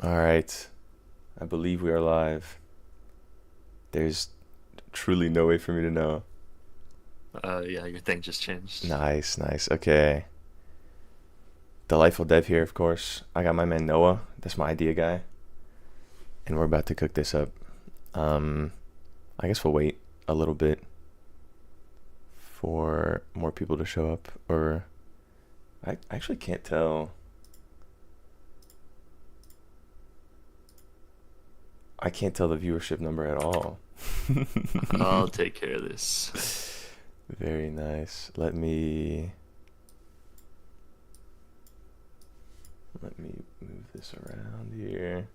All right. I believe we are live. There's truly no way for me to know. Yeah, your thing just changed. Nice, nice. Okay. Delightful Dev here, of course. I got my man Noah. That's my idea guy. And we're about to cook this up. Um, I guess we'll wait a little bit for more people to show up. Or I actually can't tell. I can't tell the viewership number at all. I'll take care of this. Very nice. Let me move this around here.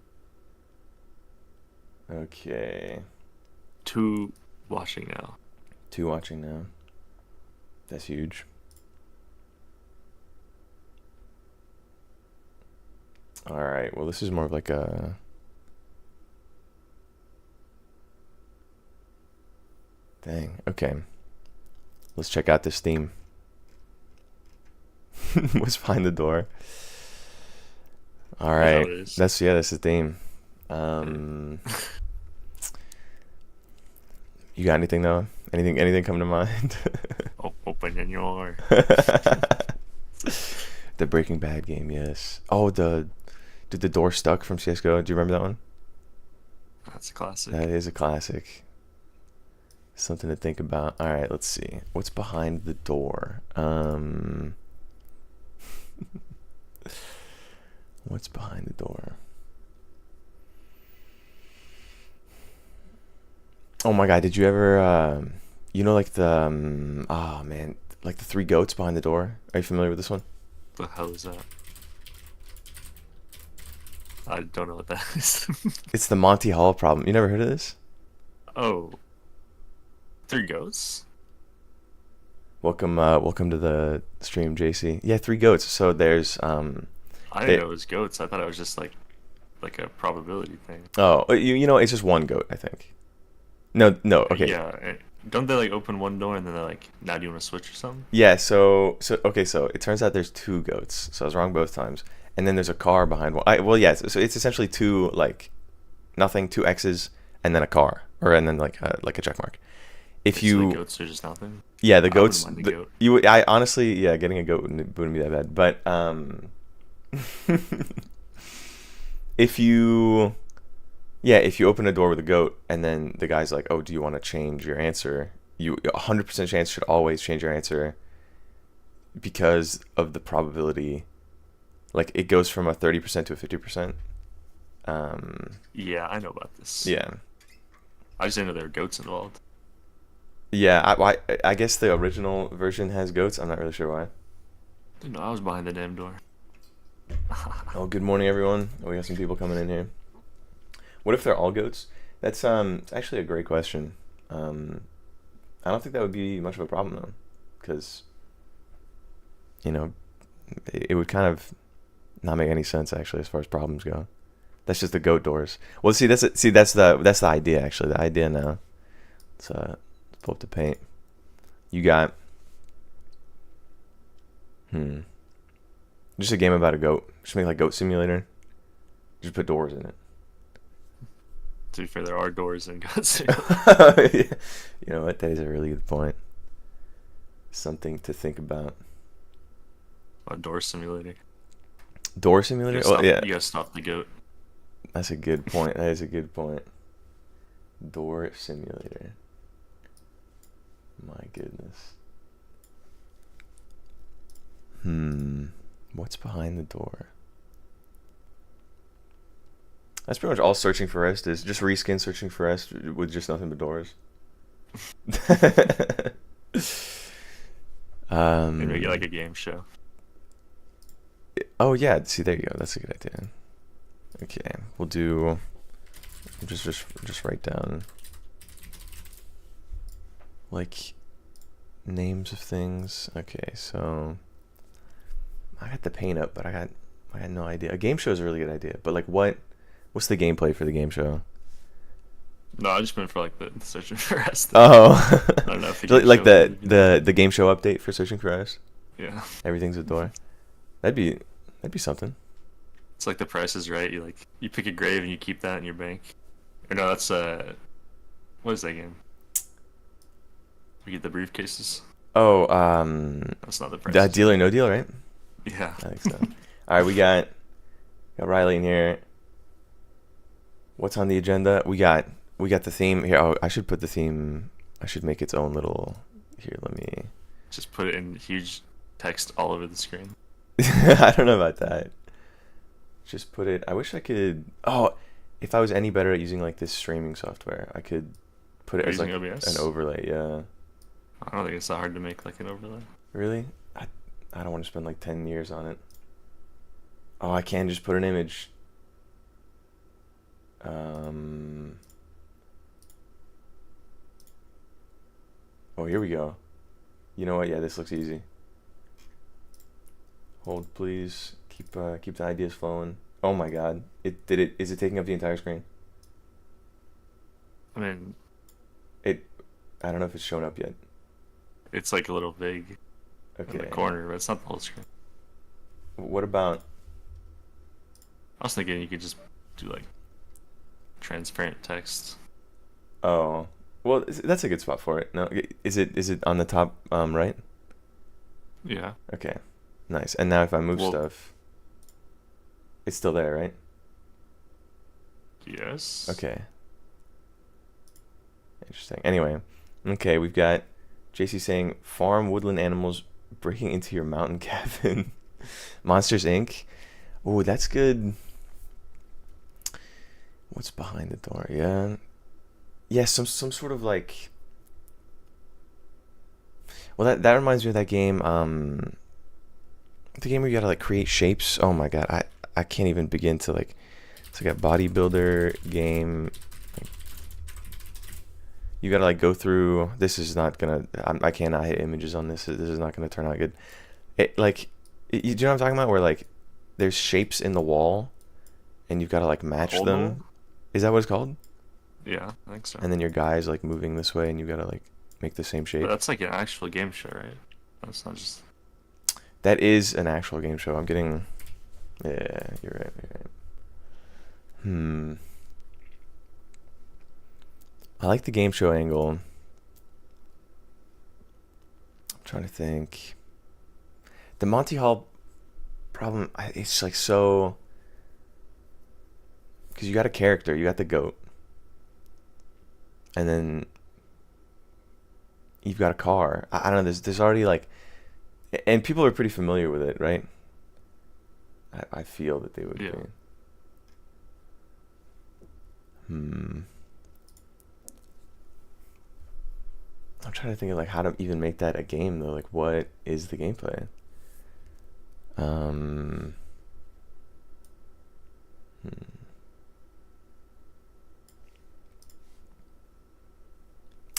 Okay. 2 watching now. 2 watching now. That's huge. All right. Well, this is more of like a. Dang. Okay. Let's check out this theme. What's behind the door? All Is that right. what it is? That's the theme. You got anything though? Anything come to mind? Open in your. The Breaking Bad game, yes. Oh, did the door stuck from CS:GO? Do you remember that one? That's a classic. That is a classic. Something to think about. All right, let's see. What's behind the door? What's behind the door? Oh my God! Did you ever, like oh man, like the 3 goats behind the door? Are you familiar with this one? The hell is that? I don't know what that is. It's the Monty Hall problem. You never heard of this? Oh, 3 ghosts? Welcome to the stream, JC. Yeah, 3 goats. So there's I didn't they, know it was goats. I thought it was just like a probability thing. oh, it's just 1 goat, I think. No, no, okay. Yeah, don't they like open one door and then they're like, now do you want to switch or something? Yeah, so okay, so it turns out there's 2 goats. So I was wrong both times. And then there's a car behind one. Well, yeah, so it's essentially two, like, nothing, 2 X's, and then a car, and then like a check mark. If So the you, goats are just nothing. yeah, the I wouldn't goats, mind a the, goat. I honestly, yeah, getting a goat wouldn't be that bad. But if you, yeah, if you open a door with a goat, and then the guy's like, "Oh, do you want to change your answer?" You 100% chance should always change your answer because of the probability. Like it goes from a 30% to a 50%. Yeah, I know about this. Yeah. I just didn't know there were goats involved. Yeah, I guess the original version has goats. I'm not really sure why. Didn't know I was behind the damn door. Oh, good morning, everyone. We got some people coming in here. What if they're all goats? That's it's actually a great question. I don't think that would be much of a problem though, because you know it would kind of not make any sense actually as far as problems go. That's just the goat doors. Well, see that's the idea actually. The idea now. Let's pull up the paint. You got just a game about a goat. Just make like Goat Simulator. Just put doors in it. To be fair, there are doors in goats. You know what? That is a really good point. Something to think about. A door simulator. Door Simulator? Oh yeah, You gotta stop the goat. that's a good point. That is a good point. Door Simulator. My goodness. What's behind the door? That's pretty much all Searching for Rest is. Just reskin Searching for Rest with just nothing but doors. Maybe get like a game show. Oh yeah, see there you go. That's a good idea. Okay, we'll do. Just write down like names of things. Okay, so I got the paint up, but I got no idea. A game show is a really good idea, but like what's the gameplay for the game show? No, I just meant for like the searching for rest. Oh, I don't know if the so, game like show the game show update for Searching for Us. yeah. Everything's a door. That'd be something. It's like The Price is Right. You pick a grave and you keep that in your bank. Or no, that's what is that game? We get the briefcases. Oh, That's not The Price is Deal or Right. No Deal, right? Yeah. I think so. All right, we got Riley in here. What's on the agenda? We got the theme here. Oh, I should put the theme. I should make its own little. Here, let me. Just put it in huge text all over the screen. I don't know about that. Just put it. I wish I could. Oh, if I was any better at using like this streaming software, I could put it as like Using OBS? an overlay. Yeah. I don't think it's that hard to make like an overlay. Really? I don't want to spend like 10 years on it. Oh, I can just put an image. Oh, here we go. You know what? Yeah, this looks easy. Hold, please. Keep the ideas flowing. Oh my God! Is it taking up the entire screen? I mean, I don't know if it's shown up yet. it's like a little big in the Okay. corner, but it's not the whole screen. What about? I was thinking you could just do like transparent text. Oh, well, that's a good spot for it. No, is it on the top right? Yeah. Okay, nice. And now if I move Well- stuff, it's still there, right? Yes. Okay. Interesting. Anyway, okay, we've got JC saying farm woodland animals breaking into your mountain cabin. Monsters Inc. Oh, that's good. What's behind the door? Yeah. Yeah, some sort of like. Well, that reminds me of that game. The game where you gotta like create shapes. Oh my God, I can't even begin to like. It's like a bodybuilder game. You gotta like go through. This is not gonna. I cannot hit images on this. This is not gonna turn out good. It like, do you know what I'm talking about? Where like, there's shapes in the wall, and you've gotta like match Hold them. on. Is that what it's called? Yeah, I think so. And then your guy's like moving this way, and you gotta like make the same shape. But that's like an actual game show, right? That's not just. That is an actual game show. I'm getting. Yeah, you're right. I like the game show angle. I'm trying to think. The Monty Hall problem, it's like so. Because you got a character, you got the goat. And then you've got a car. I don't know, there's already like. And people are pretty familiar with it, right? I feel that they would Yeah. be. I'm trying to think of like how to even make that a game though. Like, what is the gameplay?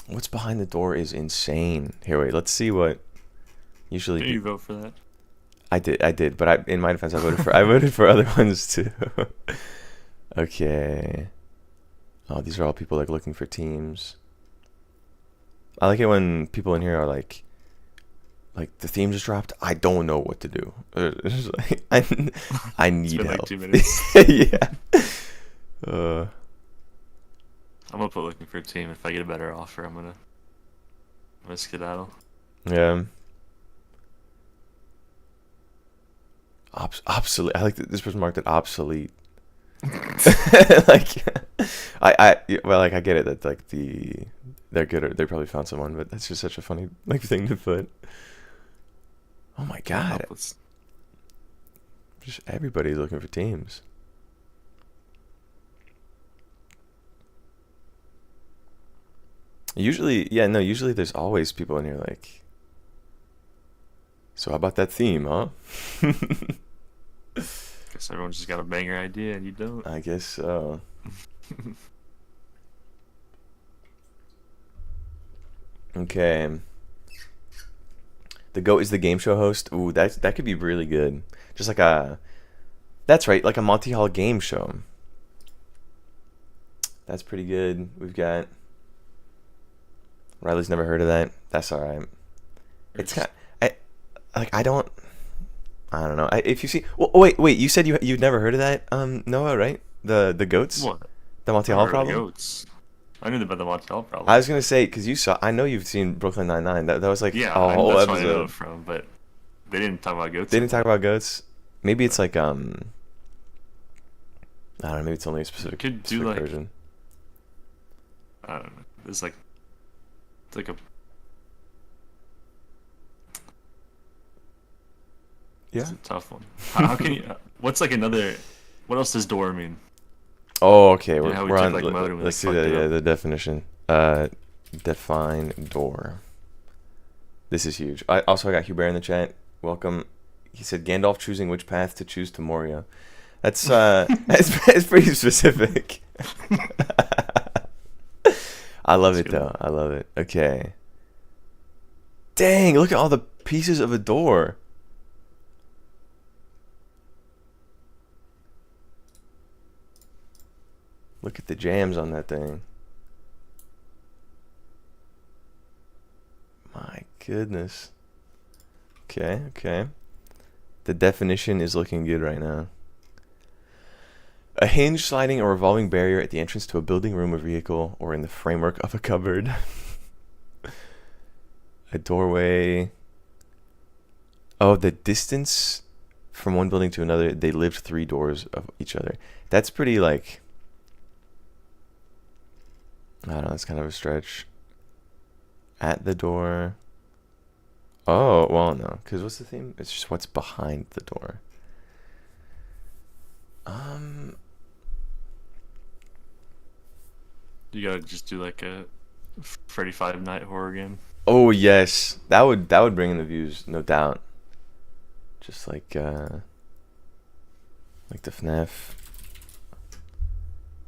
What's behind the door is insane. Here, wait. Let's see what. Usually, Did you vote for that? I did, but in my defense, I voted for other ones too. Okay. Oh, these are all people like looking for teams. I like it when people in here are like the theme just dropped. I don't know what to do. It's just like, I need It's been help. like 2 minutes. Yeah. I'm gonna put looking for a team. If I get a better offer, I'm gonna skedaddle. Yeah. Obsolete. I like that this person marked it obsolete. Like, I get it that like they're good or they probably found someone, but that's just such a funny like thing to put. Oh my God! Helpless. Just everybody's looking for teams. Usually there's always people in here like. So how about that theme, huh? Guess everyone's just got a banger idea and you don't. I guess so. Okay. The GOAT is the game show host. Ooh, that could be really good. Just like that's right, like a Monty Hall game show. That's pretty good. We've got. Riley's never heard of that. That's all right. It's kind. I'm I don't know. If you see, wait. You said you'd never heard of that, Noah, right? The goats, What? the Monty I Hall heard of the problem. goats. I knew about the Montreal I problem. was gonna say because you saw. I know you've seen Brooklyn Nine-Nine. That was like Yeah, a whole that's why I know it episode. from. But they didn't talk about goats They in didn't talk that. about goats. Maybe it's No. like I don't know. Maybe it's only a You could do specific like version. I don't know. It's like a Yeah. it's a tough one. How can you? What's like another? What else does door mean? Oh, okay. You know how we We're took on. like mode and we like Let's see fucked it up. the definition. Define door. This is huge. I got Hubert in the chat. Welcome. He said Gandalf choosing which path to choose to Moria. That's that's pretty specific. I love That's it good. though. I love it. Okay. Dang! Look at all the pieces of a door. Look at the jams on that thing. My goodness. Okay. The definition is looking good right now. A hinge, sliding, or revolving barrier at the entrance to a building, room, or vehicle, or in the framework of a cupboard. A doorway. Oh, the distance from one building to another, they lived 3 doors of each other. That's pretty, like... I don't know, that's kind of a stretch. At the door. Oh, well, no. Because what's the theme? It's just what's behind the door. You gotta just do like a Freddy Five Night horror game. Oh, yes. That would bring in the views, no doubt. Just like the FNAF.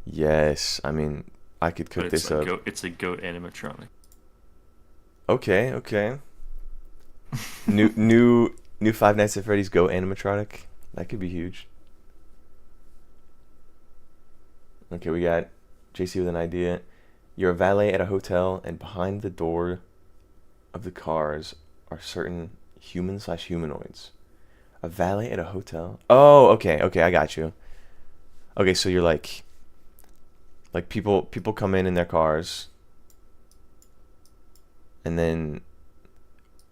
Yes. I mean, I could cook But this up. It's a goat animatronic. Okay. New Five Nights at Freddy's Go animatronic. That could be huge. Okay, we got JC with an idea. You're a valet at a hotel, and behind the door of the cars are certain human/humanoids. A valet at a hotel? Oh, okay, I got you. Okay, so you're like people come in their cars, and then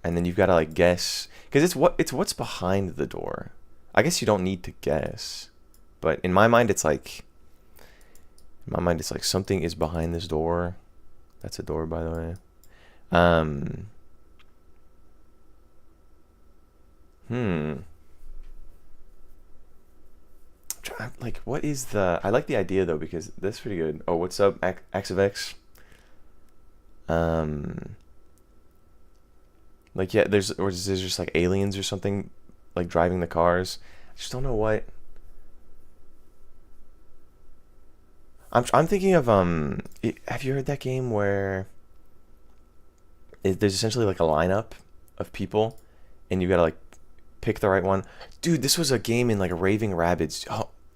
you've got to like guess, because it's what's behind the door. I guess you don't need to guess, but in my mind it's like something is behind this door. That's a door, by the way. Like, what is the... I like the idea, though, because that's pretty good. Oh, what's up, Axe of X? Like, yeah, there's just, like, aliens or something, like, driving the cars. I just don't know what... I'm thinking of, have you heard that game where there's essentially, like, a lineup of people, and you gotta, like, pick the right one? Dude, this was a game in, like, Raving Rabbids.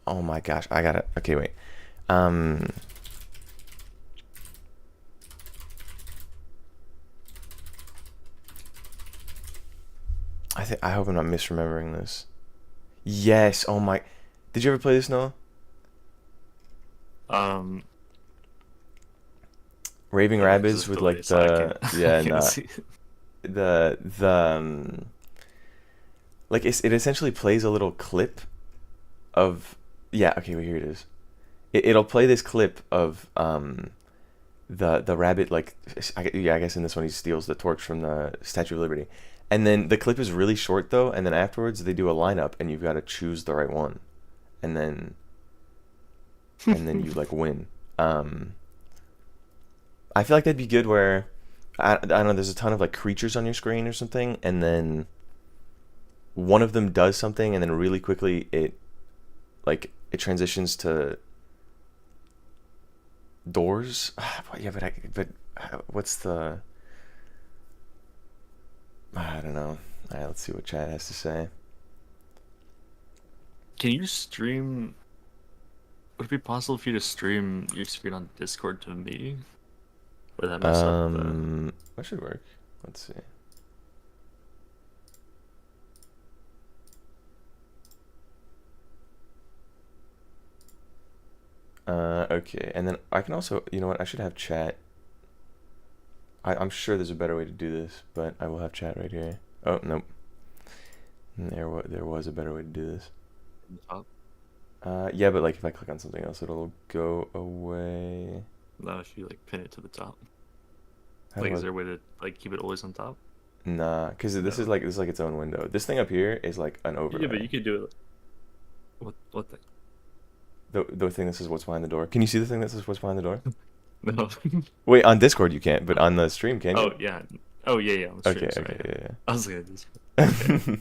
Oh my gosh, I gotta... Okay, wait. I hope I'm not misremembering this. Yes, oh my... Did you ever play this, Noah? Raving Yeah, 'cause Rabbids it's with, delayed, like, so I the... can't, Yeah, I can't nah. see. Like, it essentially plays a little clip of... Yeah, okay, well, here it is. It'll play this clip of the rabbit, like, I guess in this one he steals the torch from the Statue of Liberty, and then the clip is really short though, and then afterwards they do a lineup, and you've got to choose the right one, and then you like win. I feel like that'd be good where I don't know, there's a ton of like creatures on your screen or something, and then one of them does something, and then really quickly it transitions to doors. Yeah, but what's the... I don't know. All right, let's see what chat has to say. Can you stream? Would it be possible for you to stream your screen on Discord to me? Would that mess up the... That should work. Let's see. Okay, and then I can also, you know what? I should have chat. I'm sure there's a better way to do this, but I will have chat right here. Oh, nope. There was a better way to do this. Top. Yeah, but like if I click on something else, it'll go away. No, if you like pin it to the top. How Like, do is I- there a way to like keep it always on top? Nah, because this No. is like its own window. This thing up here is like an overlay. Yeah, but you could do it. What thing? The thing that says what's behind the door. Can you see the thing that says what's behind the door? No. Wait, on Discord you can't, but on the stream can you? Oh yeah. Oh yeah. On the stream, Okay, sorry. okay, yeah. I was looking at this. Okay.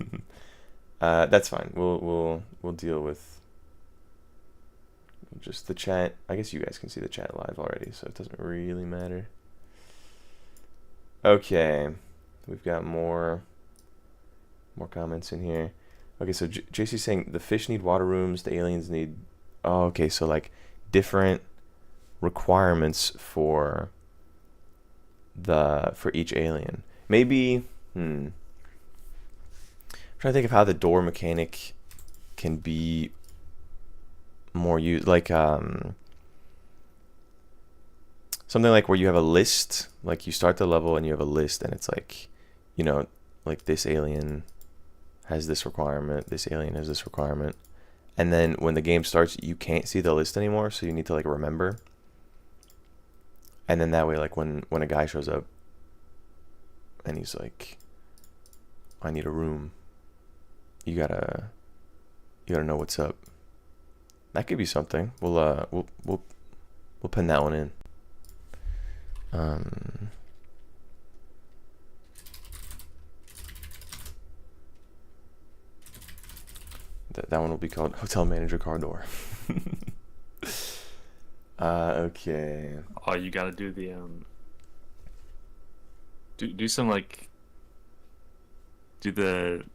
That's fine. We'll deal with just the chat. I guess you guys can see the chat live already, so it doesn't really matter. Okay, we've got more comments in here. Okay, so JC's saying the fish need water rooms, the aliens need. Oh, okay, so like different requirements for each alien. Maybe. I'm trying to think of how the door mechanic can be more used, like something like where you have a list, like you start the level and you have a list, and it's like, you know, like this alien has this requirement, this alien has this requirement, and then when the game starts, you can't see the list anymore, so you need to like remember, and then that way, like when a guy shows up, and he's like, I need a room. You gotta know what's up. That could be something. We'll pin that one in. That one will be called Hotel Manager Car Door. Okay. Oh, you gotta do the do some like do the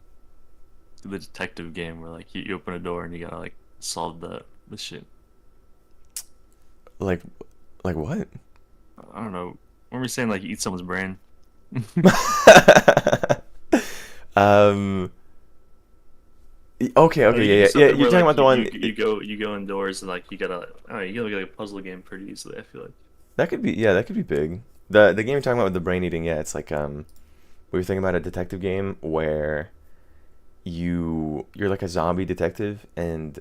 detective game where like you open a door and you gotta like solve the shit. Like what? I don't know. When we saying like you eat someone's brain. Okay, yeah. You're talking about the one. You go indoors and like you gotta you gotta get a puzzle game pretty easily. I feel like That could be big. The game you're talking about with the brain eating, yeah, it's like we were thinking about a detective game where you're like a zombie detective, and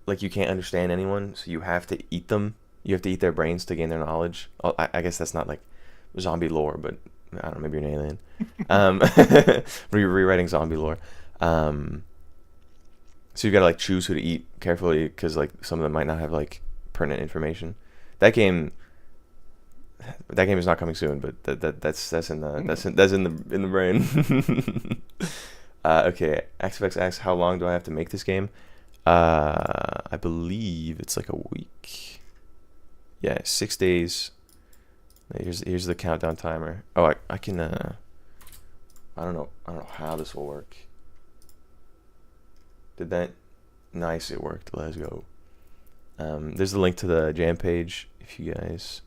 like you can't understand anyone, so you have to eat them. You have to eat their brains to gain their knowledge. I guess that's not like zombie lore, but I don't know, maybe you're an alien. Rewriting zombie lore. So you gotta like choose who to eat carefully, because like some of them might not have like pertinent information. That game is not coming soon, but that's in the brain. Okay, XFX asks, how long do I have to make this game? I believe it's like a week. Yeah, 6 days. Here's the countdown timer. Oh, I can I don't know how this will work. Did that? Nice, it worked. Let's go. There's the link to the jam page if you guys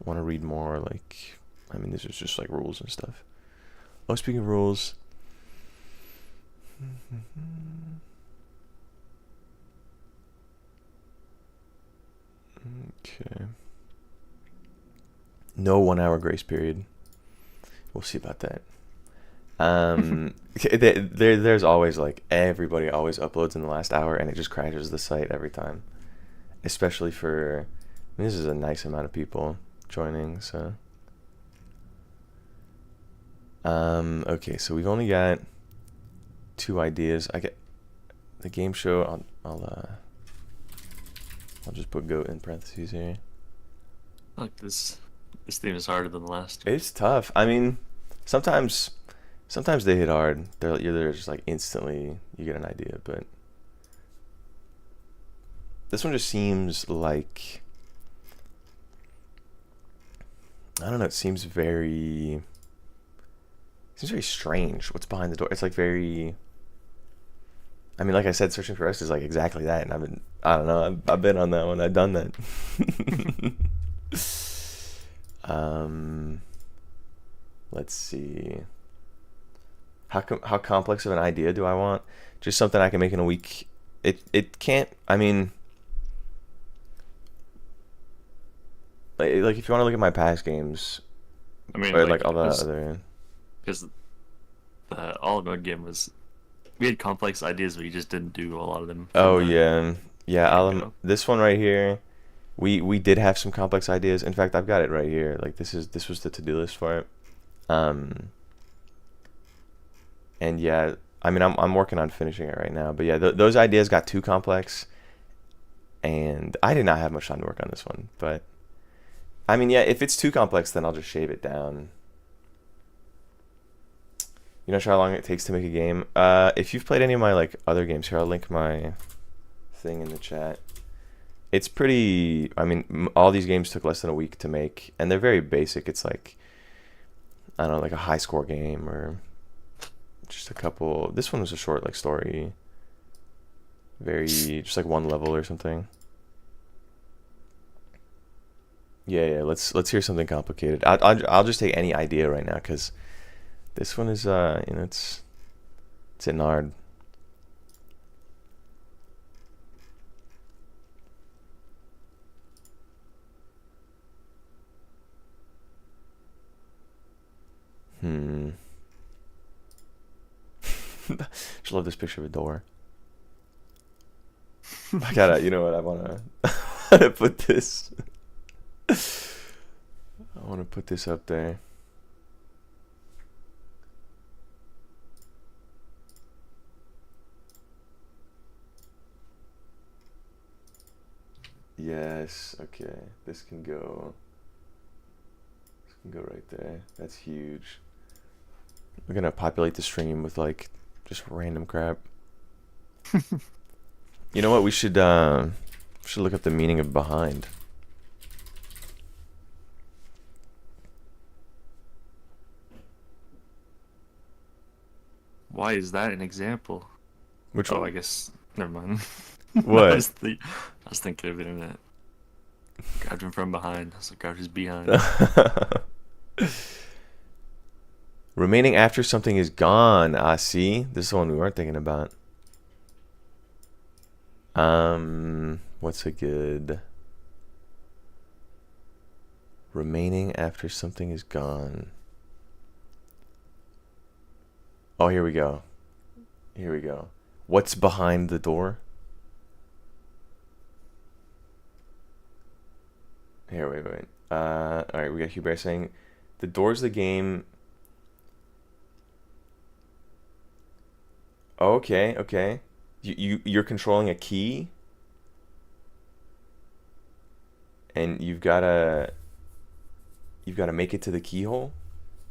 want to read more. Like, I mean, this is just like rules and stuff. Oh, speaking of rules. Okay. No 1 hour grace period. We'll see about that. There's always like everybody always uploads in the last hour, and it just crashes the site every time. Especially for, I mean, this is a nice amount of people joining, so. Okay, so we've only got 2 ideas. I get the game show. I'll just put goat in parentheses here. like this theme is harder than the last. It's tough. I mean, sometimes they hit hard. They're just like instantly you get an idea, but this one just seems like, I don't know. It seems very strange. What's behind the door? It's like very. I mean, like I said, searching for us is like exactly that, and I've been on that one. I've done that. Let's see. How complex of an idea do I want? Just something I can make in a week. It can't. I mean, like if you want to look at my past games I mean, or like, like all the it was other. because the all in one game was we had complex ideas, but we just didn't do a lot of them from Oh the yeah, yeah. get go. This one right here, we did have some complex ideas. In fact, I've got it right here. Like this was the to-do list for it. Um, and yeah, I mean I'm working on finishing it right now. But yeah, those ideas got too complex, and I did not have much time to work on this one. But I mean, yeah, if it's too complex, then I'll just shave it down. You know how long it takes to make a game? If you've played any of my like other games here, I'll link my thing in the chat. It's pretty. I mean, all these games took less than a week to make, and they're very basic. It's like I don't know, like a high score game or just a couple. This one was a short like story, very just like one level or something. Yeah. Let's hear something complicated. I'll just take any idea right now because this one is it's hitting hard. Just love this picture of a door. I gotta, you know what? I wanna put this. I wanna put this up there. Yes. Okay. This can go. This can go right there. That's huge. We're gonna populate the stream with like just random crap. You know what? We should look up the meaning of behind. Why is that an example? Which one? I guess never mind. What? I was thinking of internet. Grabbed him from behind. I was like, grabbed his behind. Remaining after something is gone. Ah, see? This is the one we weren't thinking about. What's a good... Remaining after something is gone. Oh, here we go. Here we go. What's behind the door? Here, wait. Alright, we got Hubert saying, the door's the game... Oh, okay. You're controlling a key, and you've gotta make it to the keyhole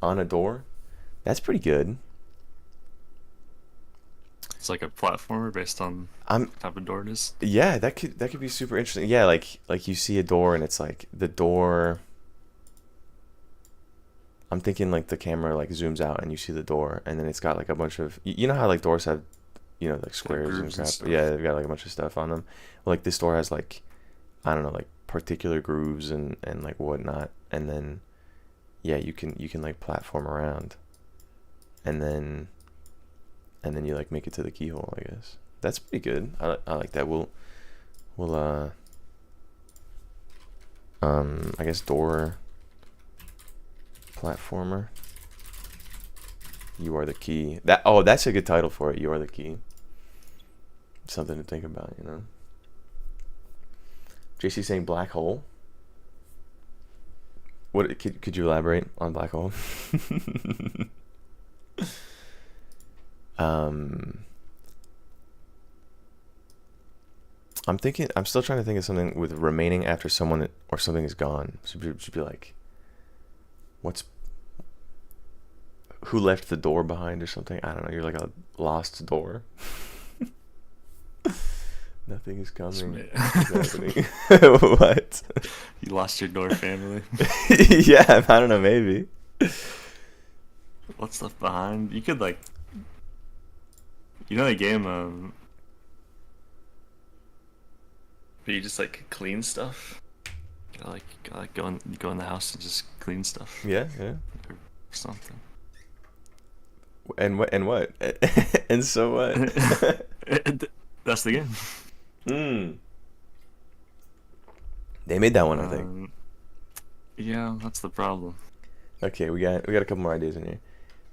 on a door. That's pretty good. It's like a platformer based on what type of door it is. Yeah, that could be super interesting. Yeah, like you see a door and it's like the door. I'm thinking like the camera like zooms out and you see the door and then it's got like a bunch of you know how like doors have like squares and crap. Yeah, they've got like a bunch of stuff on them. Well, like this door has like I don't know like particular grooves and like whatnot, and then yeah you can like platform around, and then you like make it to the keyhole. I guess that's pretty good. I like that. We'll I guess door platformer. You are the key. That's a good title for it. You are the key. Something to think about, JC saying black hole. What could you elaborate on black hole? I'm still trying to think of something with remaining after someone or something is gone. So it should be like, who left the door behind or something? I don't know. You're like a lost door. Nothing is coming. Happening. What? You lost your door family. Yeah, I don't know. Maybe. What's left behind? You could like, the game. But you just like clean stuff. You go in the house and just clean stuff. Yeah. Or something. And what? And so what? That's the game. They made that one, I think. Yeah, that's the problem. Okay, we got a couple more ideas in here.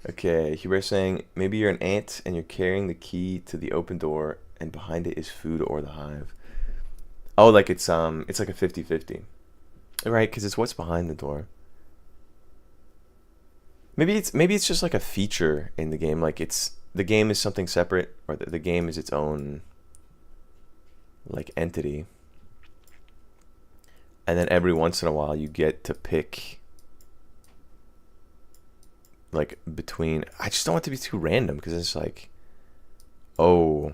Okay, Hubert's saying maybe you're an ant and you're carrying the key to the open door, and behind it is food or the hive. Oh, like it's like a 50-50. Right? Because it's what's behind the door. Maybe it's just like a feature in the game. Like it's the game is something separate, or the game is its own like entity, and then every once in a while you get to pick like between. I just don't want it to be too random because it's like, oh,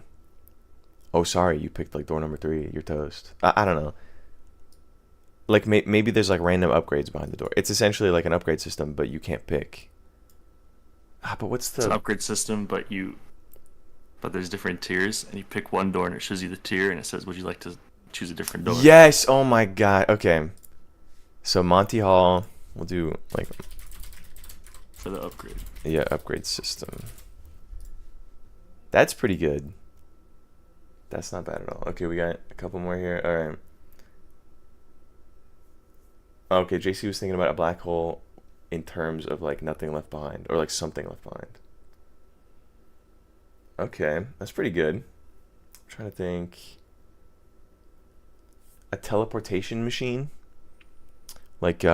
oh, sorry, you picked like door number 3. You're toast. I don't know. Like maybe there's like random upgrades behind the door. It's essentially like an upgrade system, but you can't pick. But what's It's an the? upgrade system, but there's different tiers, and you pick one door, and it shows you the tier, and it says, "Would you like to choose a different door?" Yes. Oh my god. Okay. So Monty Hall, we'll do like For the upgrade. yeah upgrade system. That's pretty good. That's not bad at all. Okay, we got a couple more here. All right. Okay, JC was thinking about a black hole in terms of like nothing left behind or like something left behind. Okay, that's pretty good. I'm trying to think. A teleportation machine? Like you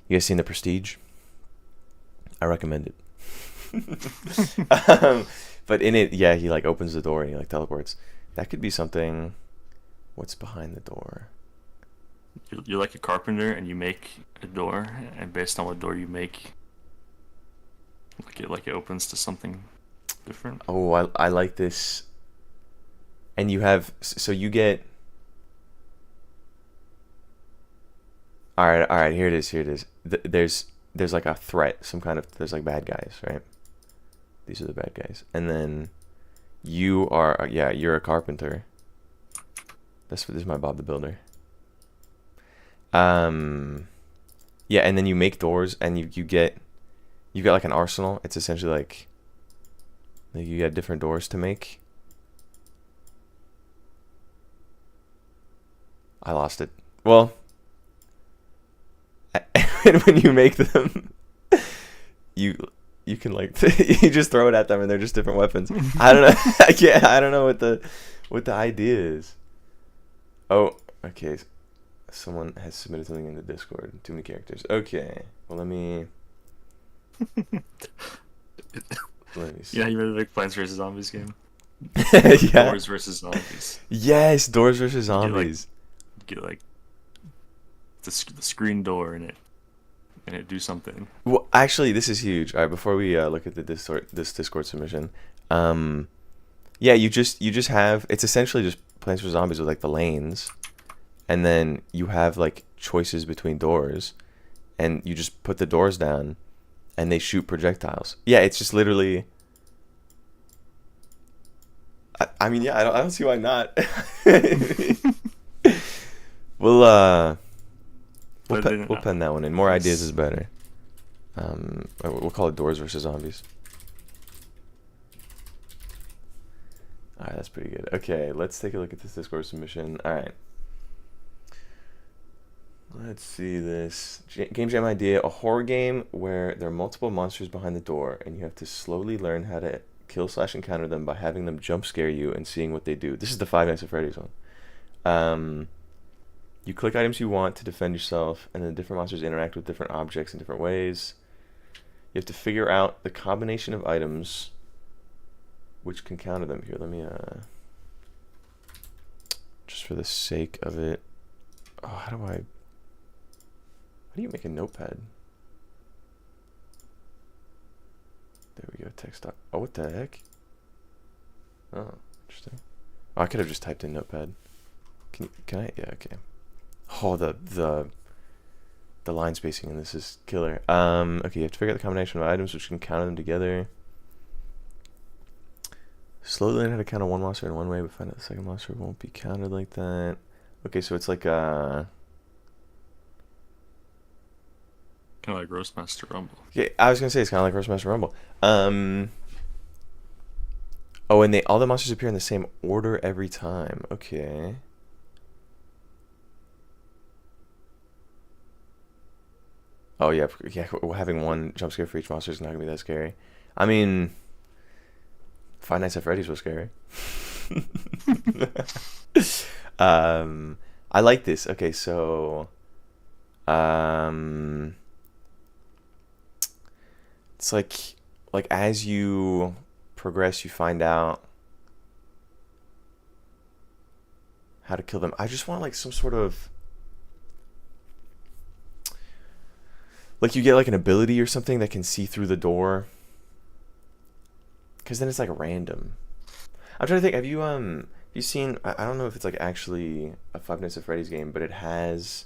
guys seen The Prestige? I recommend it. But in it, yeah, he like opens the door and he like teleports. That could be something. What's behind the door? You're like a carpenter, and you make a door, and based on what door you make, like it opens to something different. Oh, I like this. And you have so you get. All right. Here it is. There's like a threat, some kind of there's like bad guys, right? These are the bad guys, and then you are yeah you're a carpenter. This is my Bob the Builder. Yeah, and then you make doors, and you get like an arsenal. It's essentially like you got different doors to make. I lost it. Well, and when you make them, you can like you just throw it at them, and they're just different weapons. I don't know. I don't know what the idea is. Oh, okay. Someone has submitted something in the Discord. Too many characters. Okay. Well, let me see. Yeah, you remember the big Plants vs Zombies game? Yeah. Doors versus zombies. Yes, Doors versus You Zombies. get like the screen door in it, and it do something. Well, actually, this is huge. All right, before we look at this Discord submission, yeah, you just have it's essentially just Plants vs Zombies with like the lanes, and then you have like choices between doors, and you just put the doors down, and they shoot projectiles. Yeah, it's just literally. I mean, yeah, I don't see why not. We'll pen that one in. More ideas is better. We'll call it Doors versus Zombies. All right, that's pretty good. Okay, let's take a look at this Discord submission. All right. Let's see this. Game Jam idea, a horror game where there are multiple monsters behind the door, and you have to slowly learn how to kill/encounter them by having them jump scare you and seeing what they do. This is the Five Nights at Freddy's one. You click items you want to defend yourself, and then different monsters interact with different objects in different ways. You have to figure out the combination of items which can counter them. Here, let me, just for the sake of it. Oh, how do you make a notepad? There we go, text doc. Oh, what the heck? Oh, interesting. Oh, I could have just typed in notepad. Can I? Yeah, okay. Oh, the line spacing in this is killer. Okay, you have to figure out the combination of items which can counter them together. Slowly learn how to counter one monster in one way, but find out the second monster won't be countered like that. Okay, so it's like Kind of like Roastmaster Rumble. yeah, I was gonna say it's kind of like Roastmaster Rumble. Oh, and all the monsters appear in the same order every time. Okay. Oh yeah, yeah. Having one jump scare for each monster is not gonna be that scary. I mean, Five Nights at Freddy's was scary. I like this. Okay, so um, it's like as you progress, you find out how to kill them. I just want like some sort of like you get like an ability or something that can see through the door. Because then it's like random. I'm trying to think. Have you seen? I don't know if it's like actually a Five Nights at Freddy's game, but it has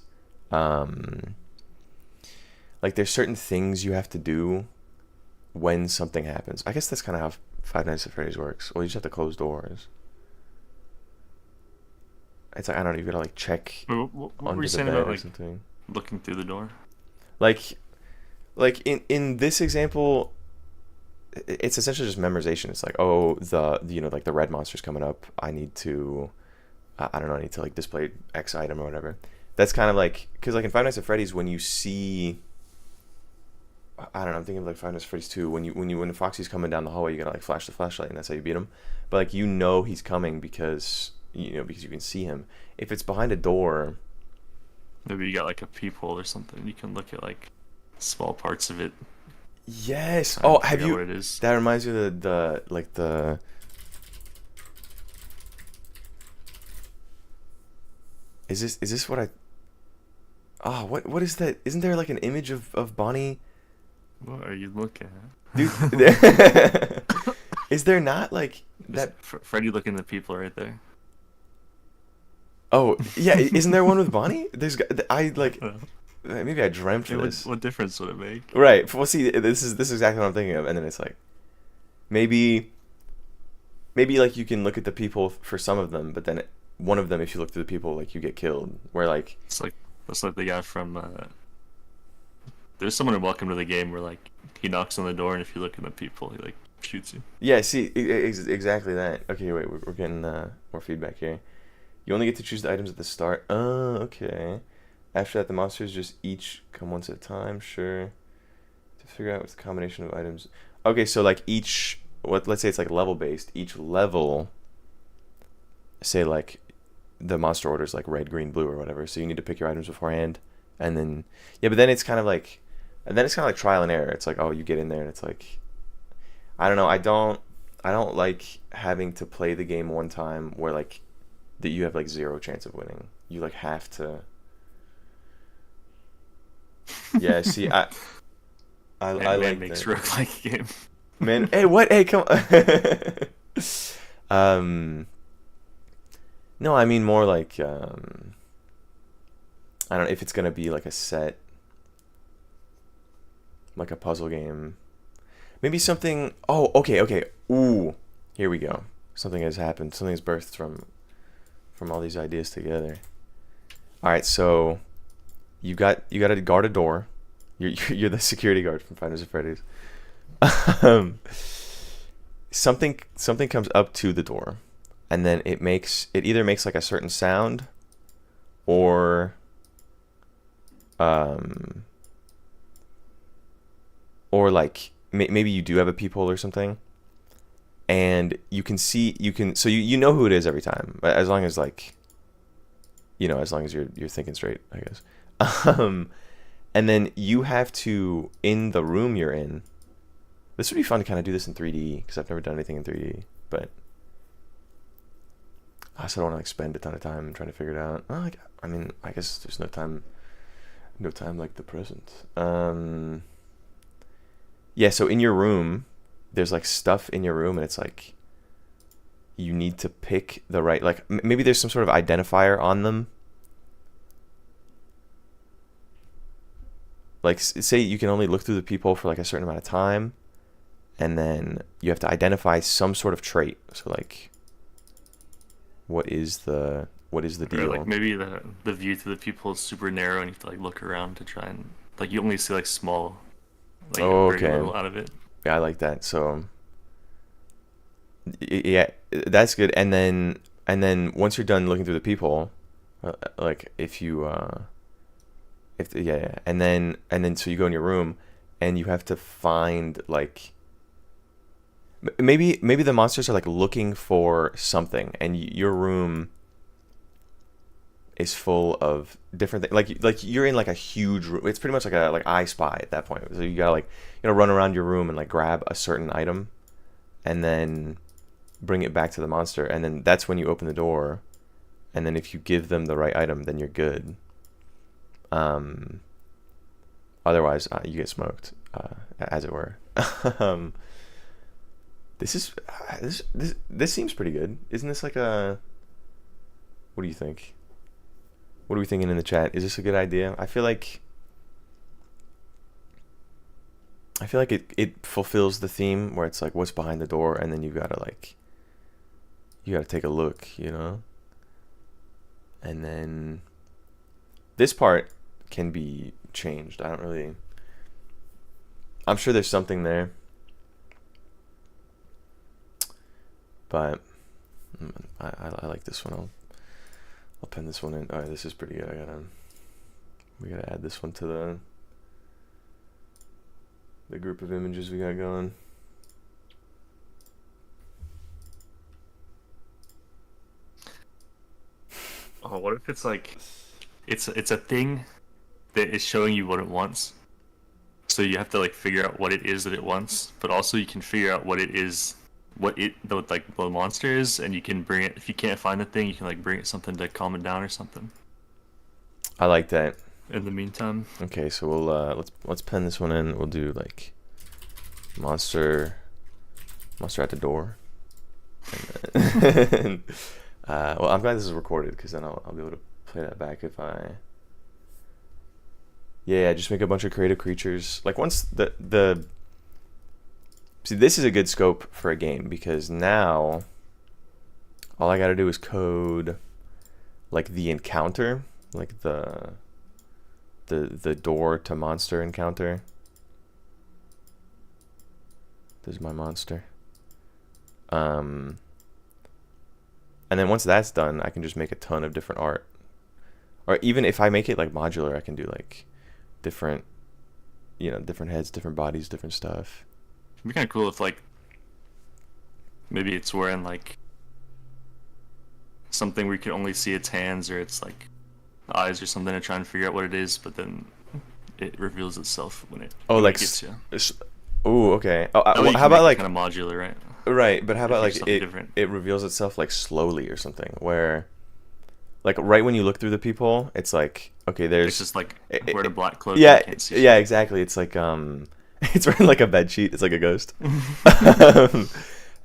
um like there's certain things you have to do when something happens. I guess that's kind of how Five Nights at Freddy's works. Well, you just have to close doors. It's like I don't know. You gotta like check What were under you the saying bed about or like something. looking through the door? Like in this example, it's essentially just memorization. It's like, oh, you know, like the red monster's coming up. I need to, I don't know, I need to like display X item or whatever. That's kind of like, because like in Five Nights at Freddy's, when you see, I don't know, I'm thinking of like Five Nights at Freddy's 2, when Foxy's coming down the hallway, you gotta like flash the flashlight, and that's how you beat him. But like you know he's coming because because you can see him. If it's behind a door, Maybe you got like a peephole or something. You can look at like small parts of it. yes. Try Oh, and have figure out you? what it is. That reminds me of the like the. Is this what I? Ah, what is that? Isn't there like an image of Bonnie? What are you looking at? Dude, is there not like that? Freddy looking at people right there. Oh, yeah, isn't there one with Bonnie? I like Uh, maybe I dreamt Hey, what this. what difference would it make? Right. Well, see, this is exactly what I'm thinking of, and then it's like maybe like you can look at the people for some of them, but then one of them, if you look through the people, like you get killed. Where like It's like that's like the guy from there's someone in Welcome to the Game where like he knocks on the door and if you look at the people he like shoots you. yeah, see, exactly that. Okay, wait, we're getting more feedback here. You only get to choose the items at the start. Oh, okay. After that, the monsters just each come once at a time. Sure. To figure out what's the combination of items. Okay, so like let's say it's like level based. Each level, say like the monster order is like red, green, blue, or whatever. So you need to pick your items beforehand, and then yeah. But then it's kind of like, trial and error. It's like, oh, you get in there and it's like, I don't know. I don't like having to play the game one time where like that you have like zero chance of winning. You like have to. Yeah, see, I Man like makes that. roguelike game. Man, hey, what? Hey, come on. um, no, I mean more like I don't know if it's gonna be like a set, like a puzzle game. Maybe something. Oh, okay, okay. Ooh, here we go. Something has happened. Something has birthed from all these ideas together. All right, so you got to guard a door. You're the security guard from Five Nights at Freddy's. Um, something comes up to the door, and then it either makes like a certain sound, or um, or like maybe you do have a peephole or something, and so you know who it is every time, as long as like as long as you're thinking straight, I guess. Um, and then you have to, in the room you're in. This would be fun to kind of do this in 3D because I've never done anything in 3D, but I also don't want to like spend a ton of time trying to figure it out. Well, like, I mean, I guess there's no time like the present. Yeah. So in your room, there's like stuff in your room, and it's like you need to pick the right, like maybe there's some sort of identifier on them. Like say you can only look through the peephole for like a certain amount of time, and then you have to identify some sort of trait. So like, what is the deal? Or like maybe the view through the people is super narrow and you have to like look around to try and like you only see like small, like Oh, very okay. little out of it. Yeah, I like that. So yeah, that's good. And then once you're done looking through the peephole, like if you if yeah, and then so you go in your room, and you have to find like maybe the monsters are like looking for something, and your room is full of different things. Like you're in like a huge room. It's pretty much like a like I Spy at that point. So you gotta like run around your room and like grab a certain item, and then bring it back to the monster, and then that's when you open the door, and then if you give them the right item, then you're good. Otherwise, you get smoked, as it were. This seems pretty good. Isn't this like a? What do you think? What are we thinking in the chat? Is this a good idea? I feel like it fulfills the theme where it's like what's behind the door, and then you gotta take a look, and then this part can be changed. I'm sure there's something there, but I like this one. I'll pen this one in. All right, this is pretty good. We gotta add this one to the group of images we got going. Oh, what if it's like, it's a thing that is showing you what it wants. So you have to like figure out what it is that it wants, but also you can figure out what it is, the monster is, and you can bring it. If you can't find the thing, you can like bring it something to calm it down or something. I like that. In the meantime. Okay, so we'll let's pen this one in. We'll do like monster at the door. And, well, I'm glad this is recorded, because then I'll be able to play that back if I. Yeah, just make a bunch of creative creatures. Like once the see, this is a good scope for a game, because now all I gotta do is code like the encounter, like the door to monster encounter. There's my monster. And then once that's done, I can just make a ton of different art. Or even if I make it like modular, I can do like different heads, different bodies, different stuff. It'd be kind of cool if like maybe it's wearing like something where you can only see its hands or its like eyes or something, to try and figure out what it is, but then it reveals itself when it gets you. Oh, okay. How how about like kind of modular, right? Right, but how about like different. It reveals itself like slowly or something, where like right when you look through the people, it's like, okay, there's it's just like wearing a black cloak. Yeah, you can't see yeah, exactly. It's like it's wearing like a bed sheet. It's like a ghost.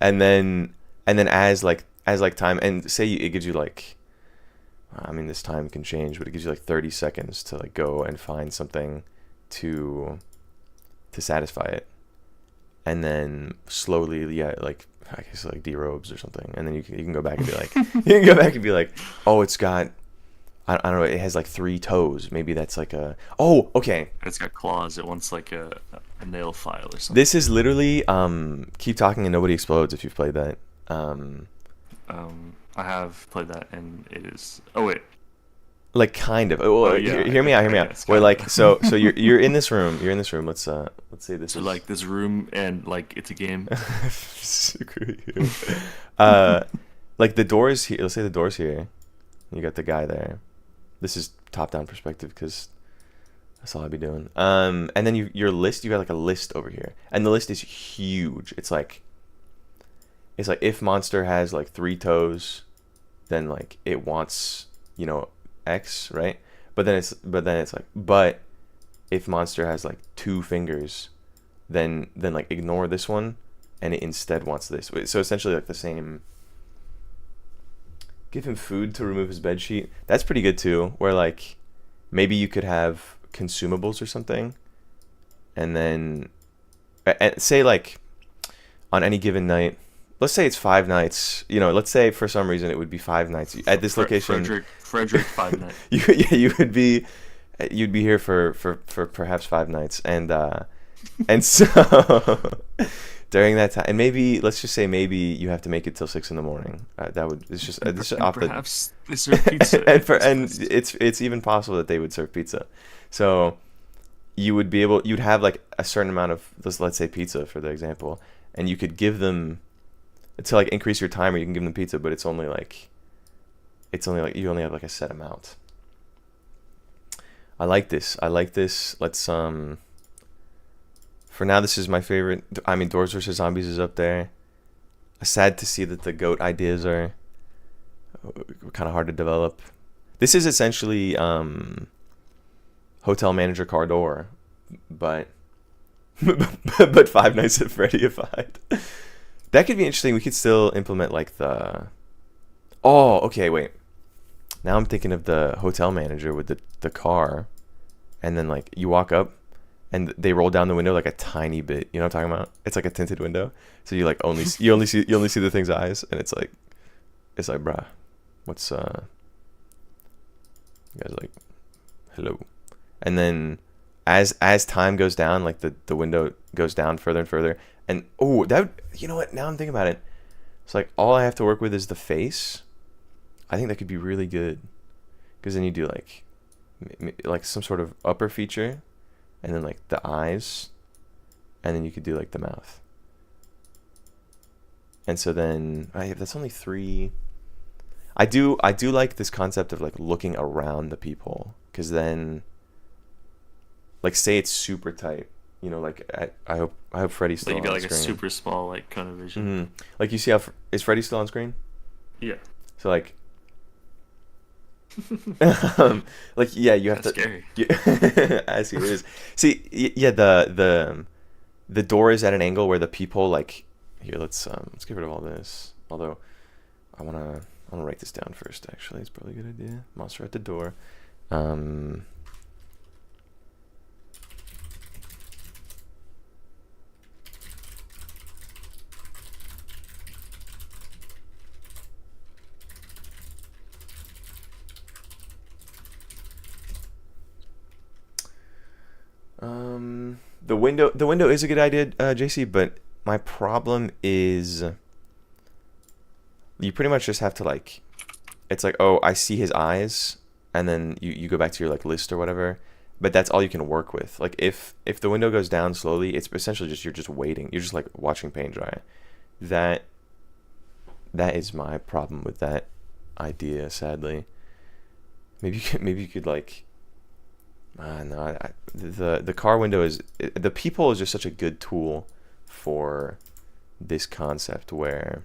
and then as time, and say it gives you like, I mean, this time can change, but it gives you like 30 seconds to like go and find something to satisfy it. And then slowly, like I guess like derobes or something, and then you can go back and be like, oh, it's got, I don't know, it has like 3 toes. Maybe that's like okay. It's got claws. It wants like a nail file or something. This is literally Keep Talking and Nobody Explodes. If you've played that. I have played that, and it is. Oh wait. Like kind of. Well, yeah, hear me out. Where like so you're in this room. Let's say this so is like this room, and like it's a game. Screw you. Like the door's here. Let's say the door's here. You got the guy there. This is top-down perspective, because that's all I'd be doing. And then your list. You got like a list over here, and the list is huge. It's like if monster has like 3 toes, then like it wants X, right? But then it's like, but if monster has like 2 fingers, then like ignore this one, and it instead wants this. So essentially like the same. Give him food to remove his bed sheet. That's pretty good too, where like maybe you could have consumables or something, and then say like on any given night, let's say it's 5 nights. Let's say for some reason it would be 5 nights at this location. Frederick 5 nights. You'd be here for perhaps 5 nights, and so during that time, and maybe let's just say maybe you have to make it till 6 in the morning. That would it's just off perhaps they serve pizza. and it's even possible that they would serve pizza. So you'd have like a certain amount of this, let's say pizza for the example, and you could give them to like increase your timer. You can give them pizza, but it's only like you only have like a set amount. I like this. Let's for now, this is my favorite. I mean, Doors vs Zombies is up there. Sad to see that the goat ideas are kind of hard to develop. This is essentially Hotel Manager Car Door, but but Five Nights at Freddy-ified. That could be interesting. We could still implement like the. Oh, okay, wait. Now I'm thinking of the hotel manager with the car, and then like you walk up, and they roll down the window like a tiny bit. You know what I'm talking about? It's like a tinted window, so you like you only see the thing's eyes, and it's like, bruh, what's you guys like, hello, and then as time goes down, like the window goes down further and further, and oh that you know what? Now I'm thinking about it. It's like all I have to work with is the face. I think that could be really good, because then you do like some sort of upper feature, and then like the eyes, and then you could do like the mouth. And so then that's only 3. I do like this concept of like looking around the people, because then like say it's super tight, you know, like I hope Freddy's still Like you on got like screen. a super small like kind of vision. Mm-hmm. Like you see how is Freddy still on screen? Yeah. So like like yeah, you have That's to scary. as it is. See, yeah, the door is at an angle where the people like here. Let's get rid of all this. Although I wanna write this down first. Actually, it's probably a good idea. Monster at the door. The window is a good idea, JC, but my problem is you pretty much just have to like, it's like, oh, I see his eyes, and then you go back to your like list or whatever, but that's all you can work with. Like if the window goes down slowly, it's essentially just you're just waiting. You're just like watching paint dry. That is my problem with that idea, sadly. Maybe you could like no, the car window is the people is just such a good tool for this concept where,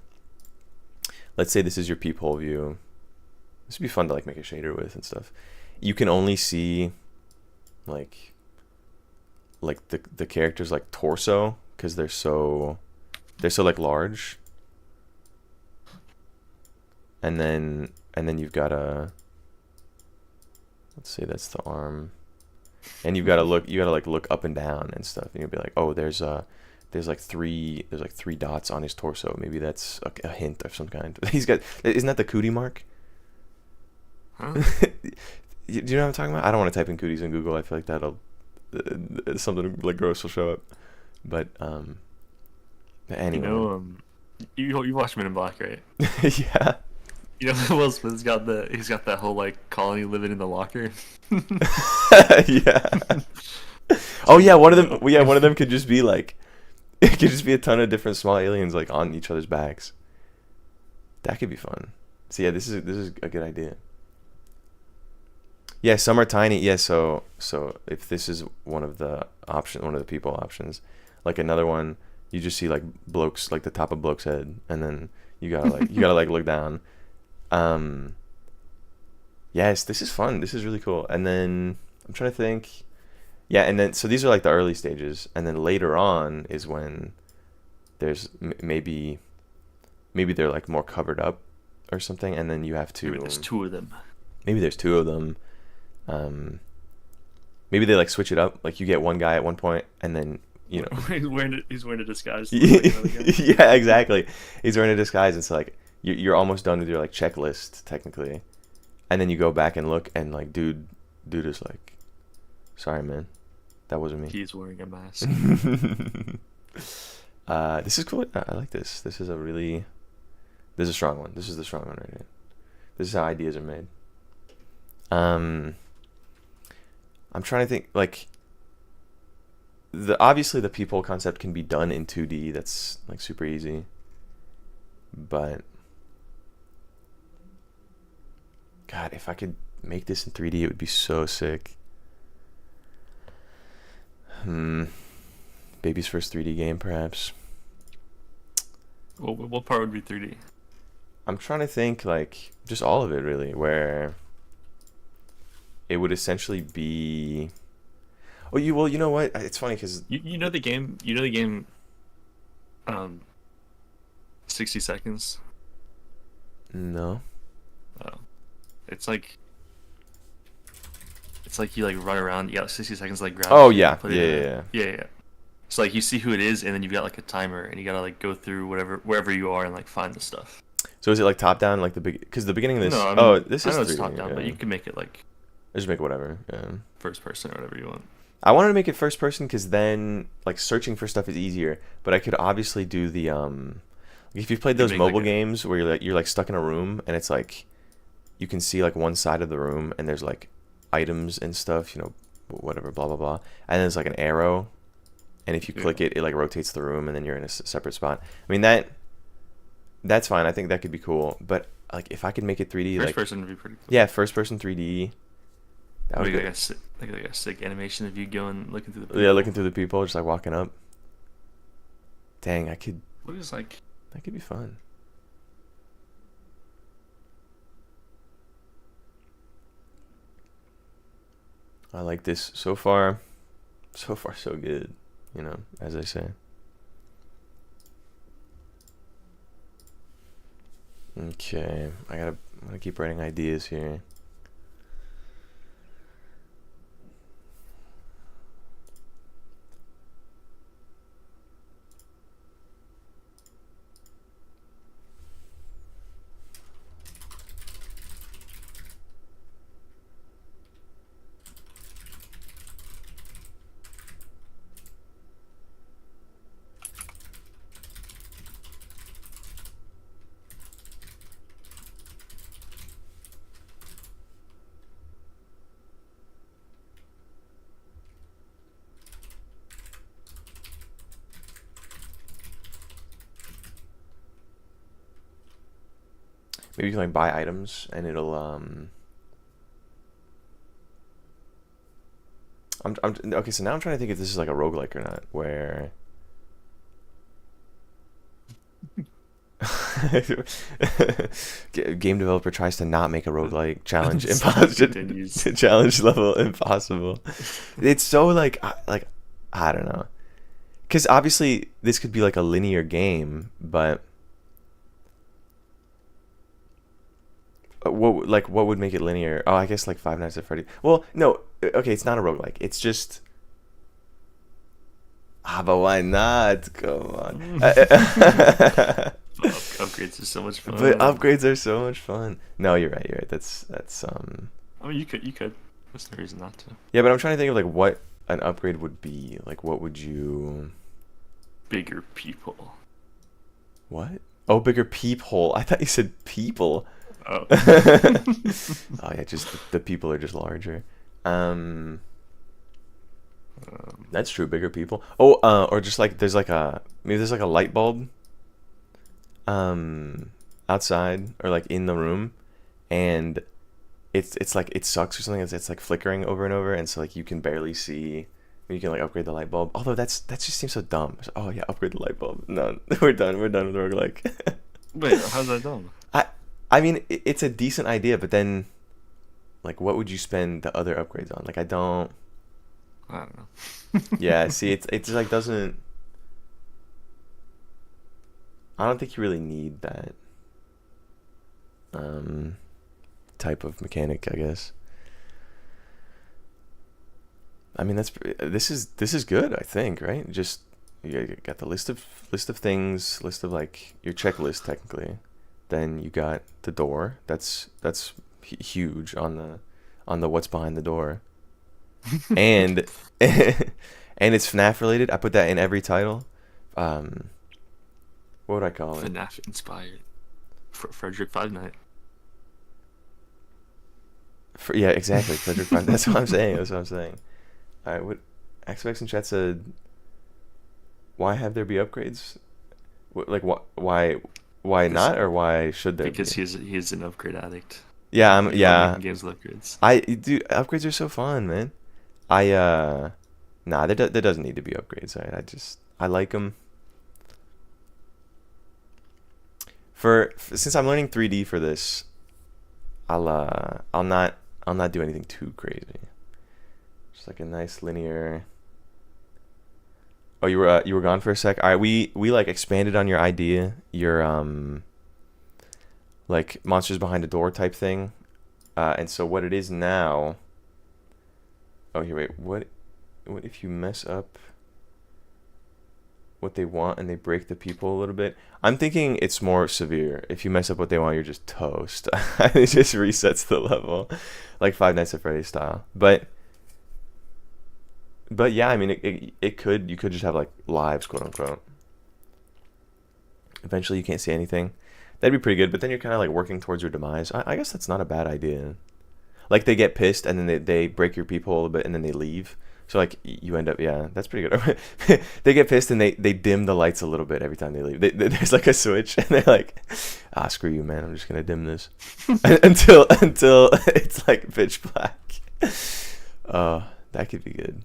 let's say this is your peephole view. This would be fun to like make a shader with and stuff. You can only see like the characters like torso, because they're so like large, and then you've got a, let's say that's the arm. And you gotta look up and down and stuff, and you'll be like, oh, there's like three dots on his torso. Maybe that's a hint of some kind. Isn't that the cootie mark? Huh? Do you know what I'm talking about? I don't want to type in cooties in Google. I feel like that'll something like gross will show up. But anyway. You know, you watch Men in Black, right? Yeah. You know, Will Smith's got that whole like colony living in the locker. Yeah. Oh yeah, one of them could just be like, it could just be a ton of different small aliens like on each other's backs. That could be fun. So yeah, this is a good idea. Yeah, some are tiny. Yeah, so if this is one of the people options, like another one, you just see like blokes, like the top of bloke's head, and then you gotta like look down. Yes, this is fun. This is really cool. And then I'm trying to think. Yeah, and then so these are like the early stages, and then later on is when there's maybe they're like more covered up or something, and then you have to. Maybe there's 2 of them. Maybe there's 2 of them. Maybe they like switch it up. Like you get one guy at one point, and then you know he's wearing a disguise. Yeah, exactly. He's wearing a disguise. It's like you're almost done with your like checklist technically, and then you go back and look, and like dude is like, sorry man, that wasn't me. He's wearing a mask. This is cool. I like this. This is a strong one. This is the strong one right here. This is how ideas are made. I'm trying to think, like, obviously the peephole concept can be done in 2D. That's like super easy. But God, if I could make this in 3D, it would be so sick. Baby's first 3D game, perhaps. Well, what part would be 3D? I'm trying to think, like, just all of it, really, where it would essentially be... Oh, you know what? It's funny, because... You know the game, 60 seconds? No. Oh. It's like you like run around, you got 60 seconds to like grab Oh, shit yeah. and put it in. Yeah. So like you see who it is, and then you've got like a timer, and you gotta like go through wherever you are and like find the stuff. So is it like top down, like because the beginning of this? No, I mean, oh, this I is know it's 3D, top down, yeah. but you can make it like Just make it whatever. Yeah. first person or whatever you want. I wanted to make it first person because then like searching for stuff is easier. But I could obviously do the if you've played those mobile games where you're like stuck in a room and it's like you can see like one side of the room and there's like items and stuff, you know, whatever, blah blah blah, and then there's like an arrow, and if you click it, it like rotates the room and then you're in a separate spot. I mean that's fine. I think that could be cool. But like if I could make it 3D, first person would be pretty cool. Yeah, first person 3D. That would be like a sick animation of you going looking through the people. Yeah, looking through the people, just like walking up. Dang, I could. What is like? That could be fun. I like this so far. So far, so good. You know, as I say. Okay, I'm gonna keep writing ideas here. Maybe you can like buy items and it'll I'm okay, so now I'm trying to think if this is like a roguelike or not, where game developer tries to not make a roguelike challenge impossible. Challenge level impossible. It's so like I don't know, because obviously this could be like a linear game, but what would make it linear? Oh, I guess like Five Nights at Freddy's. Well, no, okay, it's not a roguelike. It's just but why not? Come on. Upgrades are so much fun. But upgrades are so much fun. No, you're right. That's I mean, you could. There's no reason not to. Yeah, but I'm trying to think of like what an upgrade would be. Like, what would you? Bigger people. What? Oh, bigger peephole. I thought you said people. Oh. Oh yeah, just the people are just larger. That's true. Bigger people. Oh, or just like there's like a light bulb, outside or like in the room, and it's like it sucks or something. It's like flickering over and over, and so like you can barely see. You can like upgrade the light bulb. Although that just seems so dumb. So, oh yeah, upgrade the light bulb. No, we're done with roguelike. Wait, how's that dumb? I mean, it's a decent idea, but then, like, what would you spend the other upgrades on? Like, I don't know. Yeah, see, it's like doesn't. I don't think you really need that type of mechanic, I guess. I mean, this is good, I think, right? Just you got the list of things, list of like your checklist technically. Then you got the door. That's huge on the what's behind the door. And and it's FNAF related. I put that in every title. What would I call it? FNAF inspired. Frederick Five Night. Yeah, exactly. Frederick Fine. That's what I'm saying. That's what I'm saying. All right, what XFX in chat said? Why have there be upgrades? Like why not, or why should there Because be? he's an upgrade addict. Yeah, He loves making games with upgrades. Dude, upgrades are so fun, man. Nah, there doesn't need to be upgrades. I like them. Since I'm learning 3D for this, I'll not do anything too crazy. Just like a nice linear. Oh, you were gone for a sec. All right, we like expanded on your idea, your like monsters behind a door type thing, and so what it is now. Oh, here, wait. What if you mess up what they want and they break the people a little bit? I'm thinking it's more severe. If you mess up what they want, you're just toast. It just resets the level, like Five Nights at Freddy's style. But yeah, I mean, you could just have like lives, quote unquote. Eventually, you can't see anything. That'd be pretty good. But then you're kind of like working towards your demise. I guess that's not a bad idea. Like they get pissed and then they break your people a little bit and then they leave. So like you end up, yeah, that's pretty good. They get pissed and they dim the lights a little bit every time they leave. There's like a switch and they're like, screw you, man. I'm just gonna dim this until it's like pitch black. That could be good.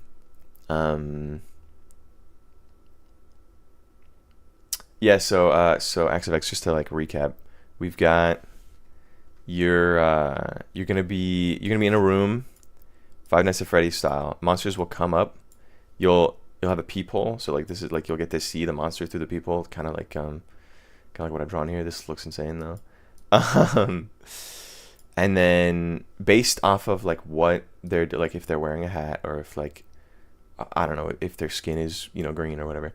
Yeah, so AxeFX, just to like recap, we've got you're gonna be in a room, Five Nights at Freddy's style. Monsters will come up. You'll have a peephole, so like this is like you'll get to see the monster through the peephole, kind of like what I've drawn here. This looks insane though. And then based off of like what they're like, if they're wearing a hat or if like I don't know if their skin is green or whatever.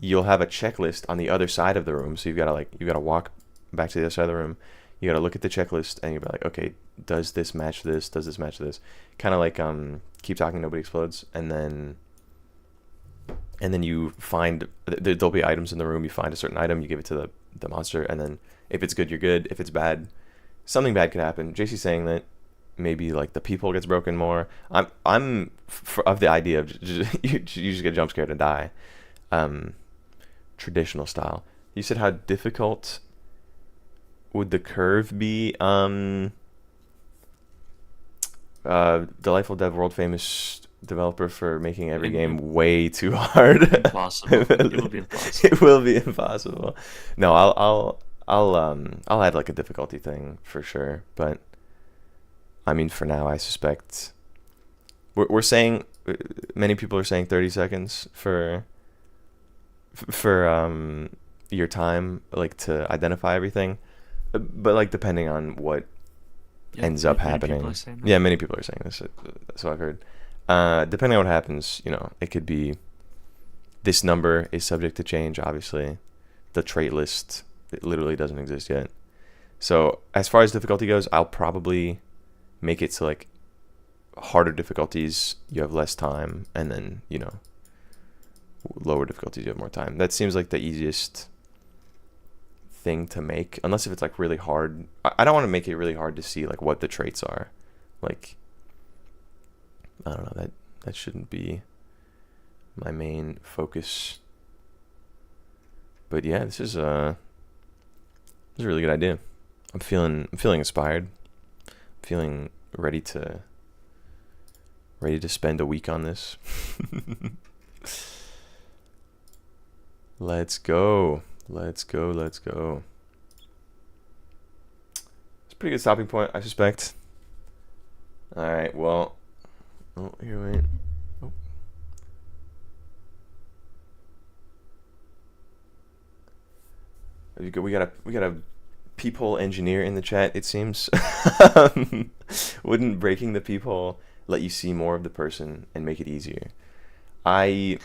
You'll have a checklist on the other side of the room, so you gotta walk back to the other side of the room. You gotta look at the checklist and you'll be like, okay, does this match this? Does this match this? Kind of like Keep Talking Nobody Explodes, and then you find there'll be items in the room. You find a certain item, you give it to the monster, and then if it's good, you're good. If it's bad, something bad could happen. JC's saying that maybe like the people gets broken more. I'm of the idea of you just get jump scared and die, traditional style. You said how difficult would the curve be? Delightful Dev, world famous developer for making every game way too hard. Impossible. It will be impossible. It will be impossible. No, I'll add like a difficulty thing for sure, but I mean, for now, I suspect we're saying many people are saying 30 seconds for your time, like to identify everything, but like depending on what ends up happening. Yeah, many people are saying this. So I've heard. Depending on what happens, it could be this number is subject to change. Obviously, the trait list it literally doesn't exist yet. So as far as difficulty goes, I'll probably make it so like harder difficulties you have less time, and then lower difficulties you have more time. That seems like the easiest thing to make, unless if it's like really hard. I don't want to make it really hard to see like what the traits are. Like I don't know, that shouldn't be my main focus. But yeah, this is a really good idea. I'm feeling inspired. I'm feeling ready to spend a week on this. Let's go. It's a pretty good stopping point, I suspect. All right, well, here, wait. Oh. We got a peephole engineer in the chat, it seems. Wouldn't breaking the peephole let you see more of the person and make it easier? I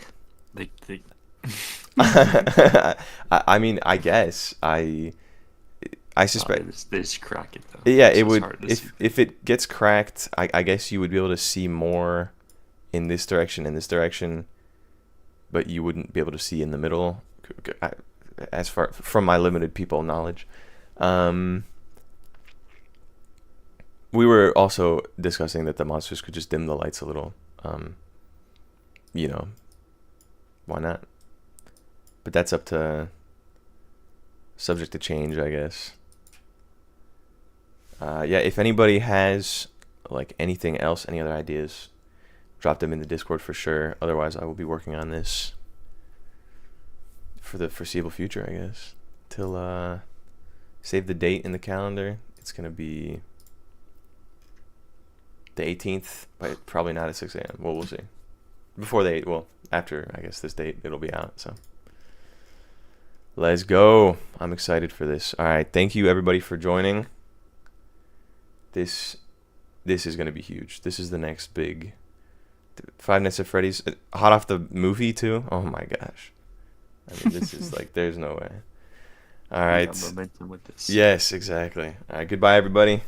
mean, I guess I suspect they just crack it though. Yeah, it would. If it gets cracked, I guess you would be able to see more in this direction, but you wouldn't be able to see in the middle. As far from my limited people knowledge, we were also discussing that the monsters could just dim the lights a little. You know, why not? But that's up to subject to change, I guess. Yeah, if anybody has like anything else, any other ideas, drop them in the Discord for sure. Otherwise, I will be working on this for the foreseeable future, I guess. Till save the date in the calendar. It's gonna be the 18th, but probably not at 6 a.m. Well, we'll see. Before the 8, well, after I guess this date, it'll be out. So let's go. I'm excited for this. All right, thank you everybody for joining. This is gonna be huge. This is the next big Five Nights at Freddy's, hot off the movie too. Oh my gosh. I mean, this is like, there's no way. All right. Momentum with this. Yes, exactly. All right. Goodbye, everybody.